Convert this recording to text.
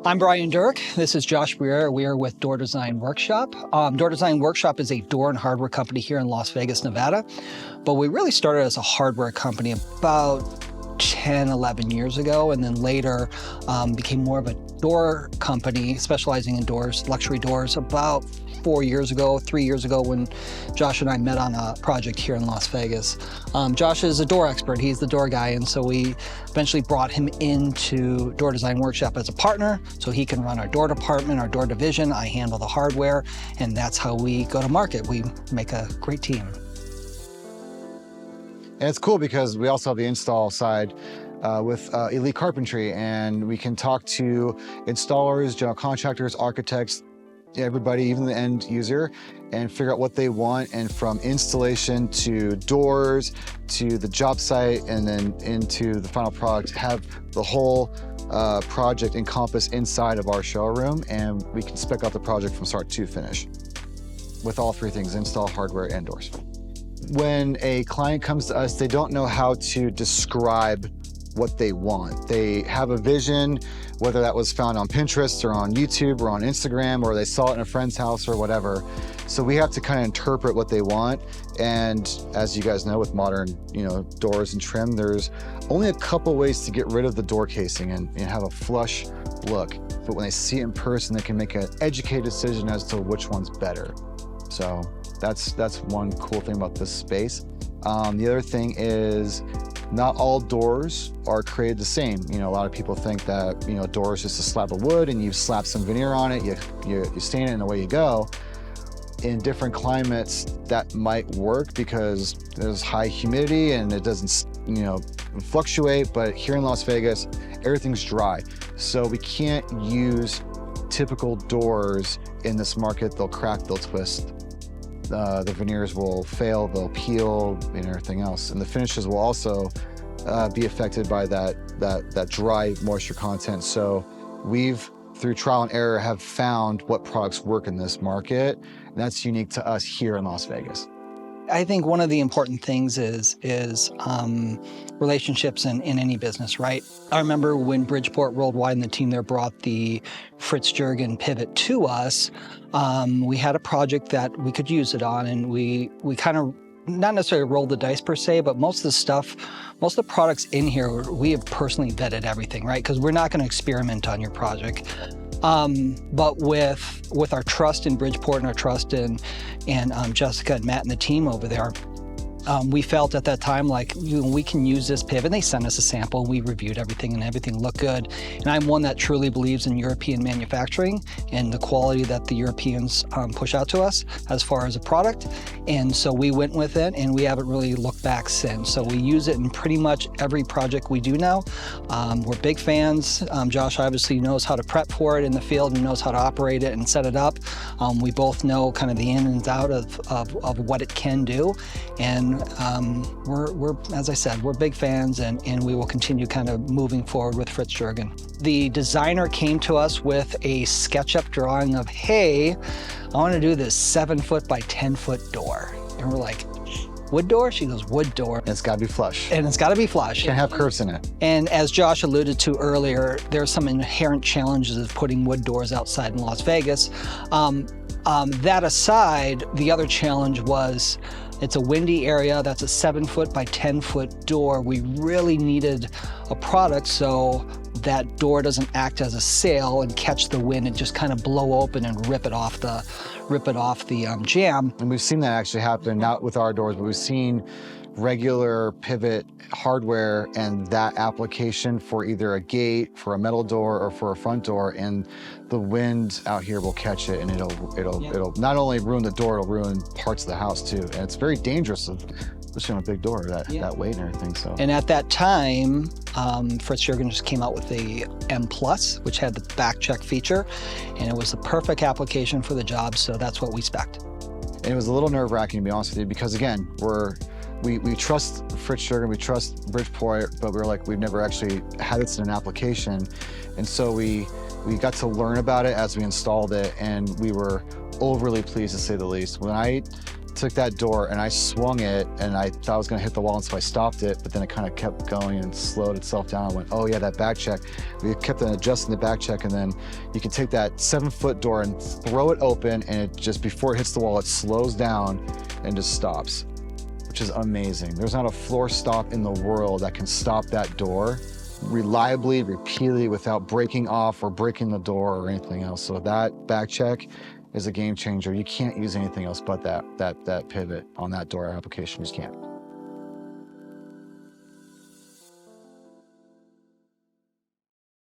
I'm Brian Durke. This is Josh Briere. We are with Door Design Workshop. Door Design Workshop is a door and hardware company here in Las Vegas, Nevada. But we really started as a hardware company about 10, 11 years ago, and then later became more of a door company specializing in doors, luxury doors, about 3 years ago when Josh and I met on a project here in Las Vegas. Josh is a door expert, he's the door guy, and so we eventually brought him into Door Design Workshop as a partner so he can run our door department, our door division, I handle the hardware, and that's how we go to market. We make a great team. And it's cool because we also have the install side with Elite Carpentry, and we can talk to installers, general contractors, architects, everybody, even the end user, and figure out what they want. And from installation to doors to the job site and then into the final product, have the whole project encompassed inside of our showroom, and we can spec out the project from start to finish with all three things: install, hardware, and doors. When a client comes to us, they don't know how to describe what they want. They have a vision, whether that was found on Pinterest or on YouTube or on Instagram, or they saw it in a friend's house or whatever. So we have to kind of interpret what they want. And as you guys know, with modern, doors and trim, there's only a couple ways to get rid of the door casing and have a flush look. But when they see it in person, they can make an educated decision as to which one's better. So that's one cool thing about this space. The other thing is, not all doors are created the same. A lot of people think that, a door is just a slab of wood and you slap some veneer on it, you stain it and away you go. In different climates, that might work because there's high humidity and it doesn't, fluctuate. But here in Las Vegas, everything's dry. So we can't use typical doors in this market. They'll crack, they'll twist. The veneers will fail, they'll peel, and everything else. And the finishes will also be affected by that dry moisture content. So we've, through trial and error, have found what products work in this market. And that's unique to us here in Las Vegas. I think one of the important things is relationships in any business, right? I remember when Bridgeport Worldwide and the team there brought the FritsJurgens pivot to us, we had a project that we could use it on, and we kind of not necessarily rolled the dice per se, but most of the products in here, we have personally vetted everything, right? Because we're not going to experiment on your project. But with our trust in Bridgeport and our trust in Jessica and Matt and the team over there, we felt at that time like we can use this pivot. And they sent us a sample, and we reviewed everything, and everything looked good. And I'm one that truly believes in European manufacturing and the quality that the Europeans push out to us as far as a product. And so we went with it, and we haven't really looked back since. So we use it in pretty much every project we do now. We're big fans. Josh obviously knows how to prep for it in the field and knows how to operate it and set it up. We both know kind of the in and out of what it can do. And we're, as I said, we're big fans, and we will continue kind of moving forward with FritsJurgens. The designer came to us with a SketchUp drawing of, hey, I want to do this 7-foot by 10-foot door. And we're like, wood door? She goes, wood door. And it's got to be flush. And it's got to be flush. Can't have curves in it. And as Josh alluded to earlier, there's some inherent challenges of putting wood doors outside in Las Vegas. That aside, the other challenge was, it's a windy area. That's a 7-foot by 10-foot door. We really needed a product so that door doesn't act as a sail and catch the wind and just kind of blow open and rip it off the jamb. And we've seen that actually happen, not with our doors, but we've seen regular pivot hardware and that application for either a gate, for a metal door, or for a front door, and the wind out here will catch it, and it'll not only ruin the door, it'll ruin parts of the house too. And it's very dangerous, especially on a big door, that weight and everything. So. And at that time, FritsJurgens just came out with the M+, which had the back check feature, and it was the perfect application for the job, so that's what we spec'd. And it was a little nerve-wracking, to be honest with you, because again, we trust FritsJurgens, we trust Bridgeport, but we've never actually had this in an application. And so we got to learn about it as we installed it, and we were overly pleased, to say the least. When I took that door and I swung it, and I thought I was gonna hit the wall, and so I stopped it, but then it kind of kept going and slowed itself down. I went, oh yeah, that back check. We kept on adjusting the back check, and then you can take that 7-foot door and throw it open, and it just, before it hits the wall, it slows down and just stops, which is amazing. There's not a floor stop in the world that can stop that door reliably, repeatedly, without breaking off or breaking the door or anything else. So that back check is a game changer. You can't use anything else but that pivot on that door application. You just can't.